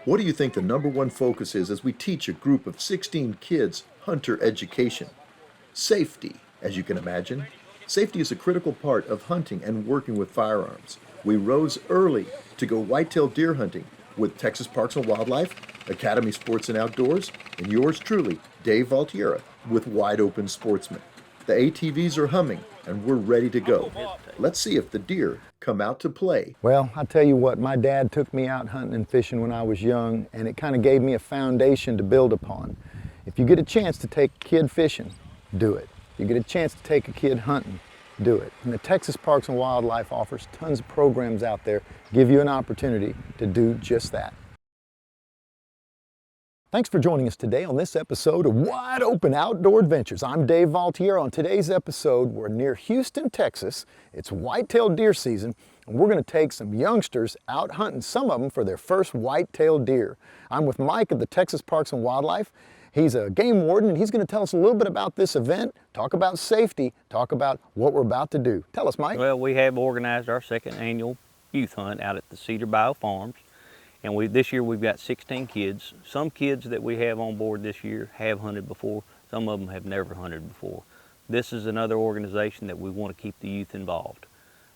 What do you think the #1 focus is as we teach a group of 16 kids hunter education? Safety, as you can imagine. Safety is a critical part of hunting and working with firearms. We rose early to go whitetail deer hunting with Texas Parks and Wildlife, Academy Sports and Outdoors, and yours truly, Dave Valtiera, with Wide Open Sportsman. The ATVs are humming, and we're ready to go. Let's see if the deer come out to play. Well, I tell you what, my dad took me out hunting and fishing when I was young, and it kind of gave me a foundation to build upon. If you get a chance to take a kid fishing, do it. If you get a chance to take a kid hunting, do it. And the Texas Parks and Wildlife offers tons of programs out there, give you an opportunity to do just that. Thanks for joining us today on this episode of Wide Open Outdoor Adventures. I'm Dave Valtiera. On today's episode, we're near Houston, Texas. It's whitetail deer season, and we're going to take some youngsters out hunting, some of them for their first whitetail deer. I'm with Mike of the Texas Parks and Wildlife. He's a game warden, and he's going to tell us a little bit about this event, talk about safety, talk about what we're about to do. Tell us, Mike. Well, we have organized our second annual youth hunt out at the Cedar Bayou Farms. And this year we've got 16 kids. Some kids that we have on board this year have hunted before. Some of them have never hunted before. This is another organization that we want to keep the youth involved.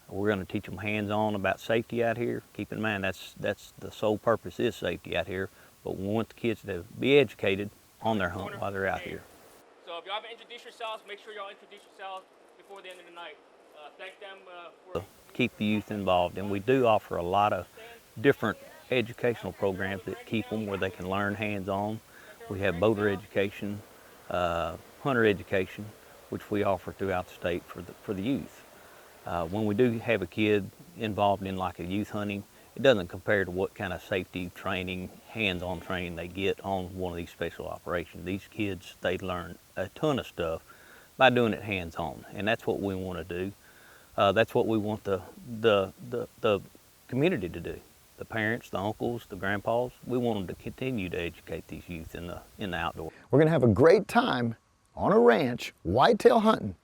We're going to teach them hands-on about safety out here. Keep in mind that's the sole purpose is safety out here. But we want the kids to be educated on their hunt while they're out here. So if y'all haven't introduced yourselves, make sure y'all introduce yourselves before the end of the night. Thank them for keep the youth involved, and we do offer a lot of different educational programs that keep them where they can learn hands-on. We have boater education, hunter education, which we offer throughout the state for the youth. When we do have a kid involved in like a youth hunting, it doesn't compare to what kind of safety training, hands-on training they get on one of these special operations. These kids, they learn a ton of stuff by doing it hands-on, and that's what we want to do. That's what we want the community to do. The parents, the uncles, the grandpas, we want them to continue to educate these youth in the outdoors. We're going to have a great time on a ranch, whitetail hunting,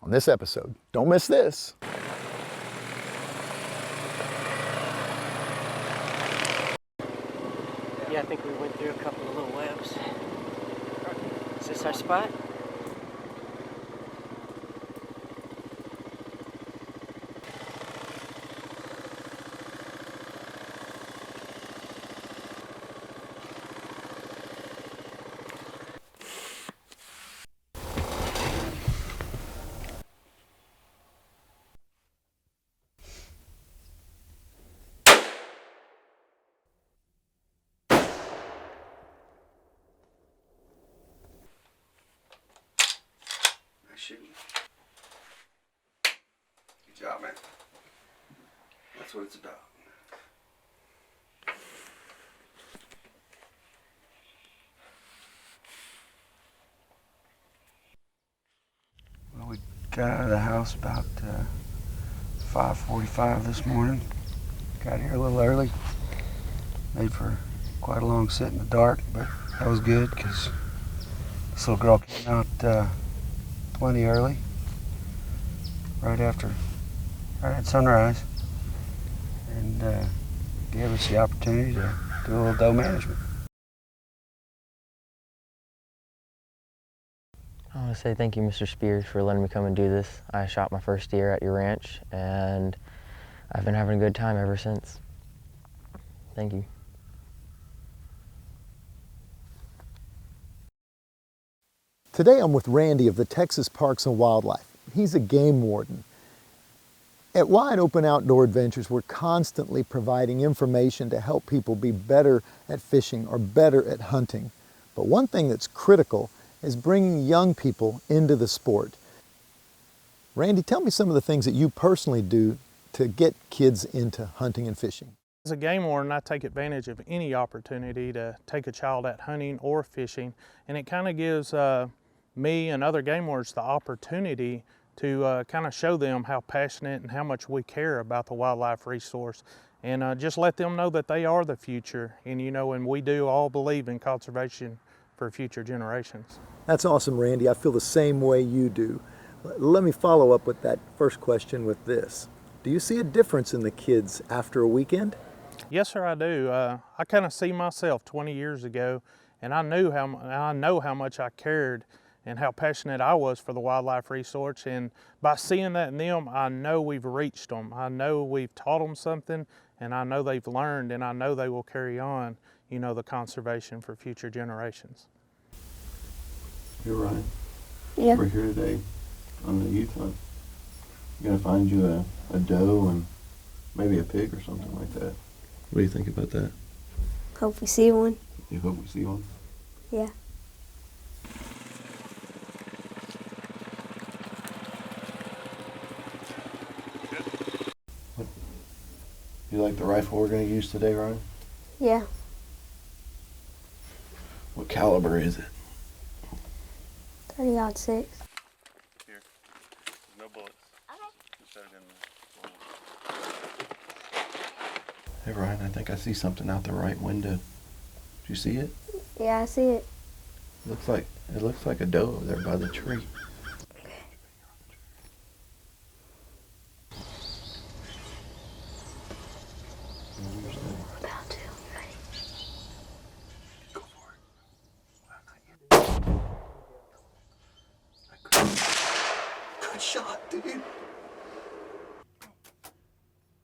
on this episode. Don't miss this. Yeah, I think we went through a couple of little webs. Is this our spot? Shooting. Good job, man. That's what it's about. Well, we got out of the house about 5:45 this morning. Got here a little early. Made for quite a long sit in the dark, but that was good because this little girl came out plenty early, right at sunrise, and gave us the opportunity to do a little doe management. I want to say thank you, Mr. Spears, for letting me come and do this. I shot my first deer at your ranch, and I've been having a good time ever since. Thank you. Today I'm with Randy of the Texas Parks and Wildlife. He's a game warden. At Wide Open Outdoor Adventures, we're constantly providing information to help people be better at fishing or better at hunting. But one thing that's critical is bringing young people into the sport. Randy, tell me some of the things that you personally do to get kids into hunting and fishing. As a game warden, I take advantage of any opportunity to take a child out hunting or fishing, and it kind of gives me and other game wardens the opportunity to kind of show them how passionate and how much we care about the wildlife resource, and just let them know that they are the future, and and we do all believe in conservation for future generations. That's awesome, Randy. I feel the same way you do. Let me follow up with that first question with this. Do you see a difference in the kids after a weekend? Yes, sir, I do. I kind of see myself 20 years ago, and I know how much I cared and how passionate I was for the wildlife resource. And by seeing that in them, I know we've reached them. I know we've taught them something, and I know they've learned, and I know they will carry on, you know, the conservation for future generations. You're right. Yeah. We're here today on the youth hunt. We're gonna find you a doe and maybe a pig or something like that. What do you think about that? Hope we see one. You hope we see one? Yeah. You like the rifle we're gonna use today, Ryan? Yeah. What caliber is it? 30-06. Here. No bullets. Hey Ryan, I think I see something out the right window. Do you see it? Yeah, I see it. It looks like a doe over there by the tree. About to. Go for it. Good shot, dude.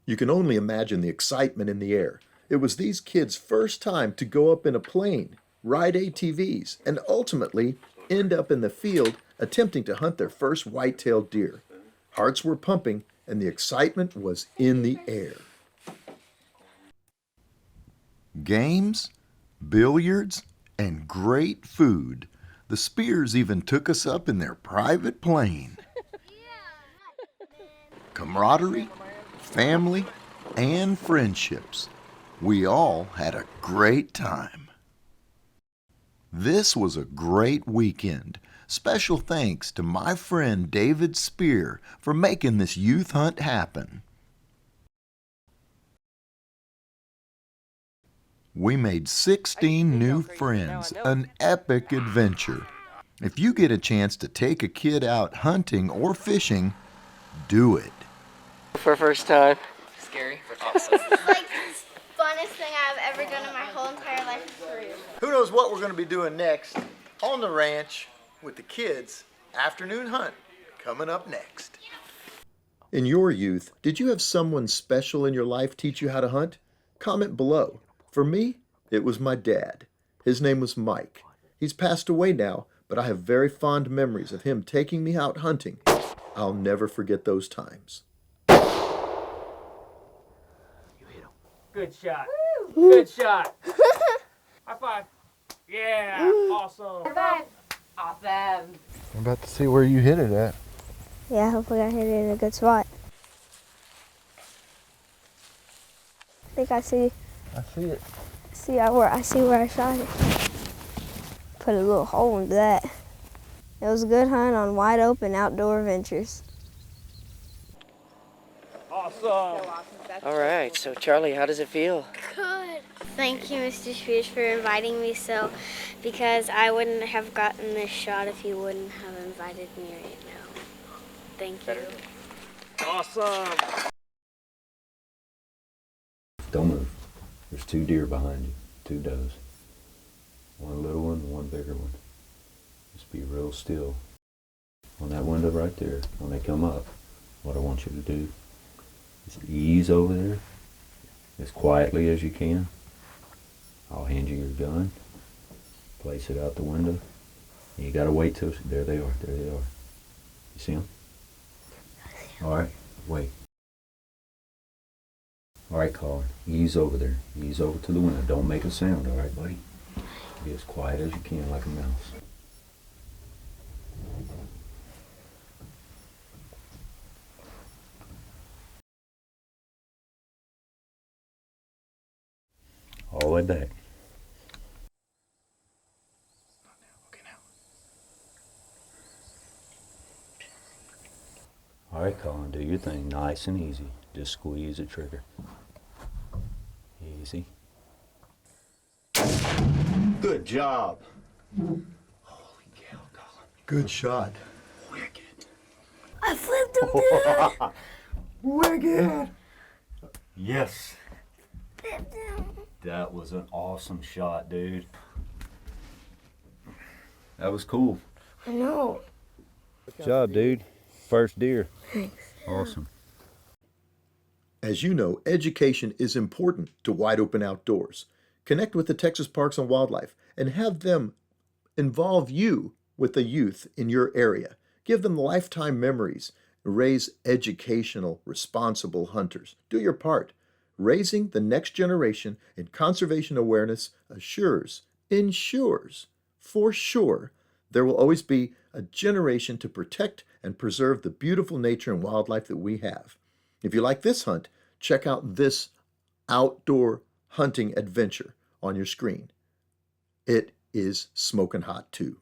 You can only imagine the excitement in the air. It was these kids' first time to go up in a plane, ride ATVs, and ultimately end up in the field attempting to hunt their first white-tailed deer. Hearts were pumping, and the excitement was in the air. Games, billiards, and great food. The Spears even took us up in their private plane. Camaraderie, family, and friendships. We all had a great time. This was a great weekend. Special thanks to my friend David Spear for making this youth hunt happen. We made 16 new friends, an epic adventure. If you get a chance to take a kid out hunting or fishing, do it. For first time. Scary, but awesome. It's like the funnest thing I've ever done in my whole entire life and career. Who knows what we're going to be doing next on the ranch with the kids. Afternoon hunt coming up next. In your youth, did you have someone special in your life teach you how to hunt? Comment below. For me, it was my dad. His name was Mike. He's passed away now, but I have very fond memories of him taking me out hunting. I'll never forget those times. Good shot. Good shot. High five. Yeah. Awesome. Awesome. I'm about to see where you hit it at. Yeah, hopefully I hit it in a good spot. I think I see. I see it. I see where I shot it. Put a little hole into that. It was a good hunt on wide open outdoor adventures. Awesome. All right, so Charlie, how does it feel? Good. Thank you, Mr. Spears, for inviting me because I wouldn't have gotten this shot if you wouldn't have invited me right now. Thank you. Awesome. Don't move. There's 2 deer behind you, 2 does. One little one and one bigger one. Just be real still. On that window right there, when they come up, what I want you to do is ease over there as quietly as you can. I'll hand you your gun, place it out the window, and you gotta wait till, there they are, there they are. You see them? Alright, wait. Alright, Colin, ease over there. Ease over to the window. Don't make a sound, alright, buddy? Be as quiet as you can, like a mouse. All the way back. Alright, Colin, do your thing nice and easy. Just squeeze the trigger. Easy. Good job. Holy cow, Colin. Good shot. Wicked. I flipped him, dude. Wicked. Yes. Flipped him. That was an awesome shot, dude. That was cool. I know. Good job, dude. First deer. Thanks. Awesome. As you know, education is important to wide open outdoors. Connect with the Texas Parks and Wildlife and have them involve you with the youth in your area. Give them lifetime memories. Raise educational, responsible hunters. Do your part. Raising the next generation in conservation awareness ensures, for sure, there will always be a generation to protect and preserve the beautiful nature and wildlife that we have. If you like this hunt, check out this outdoor hunting adventure on your screen. It is smoking hot too.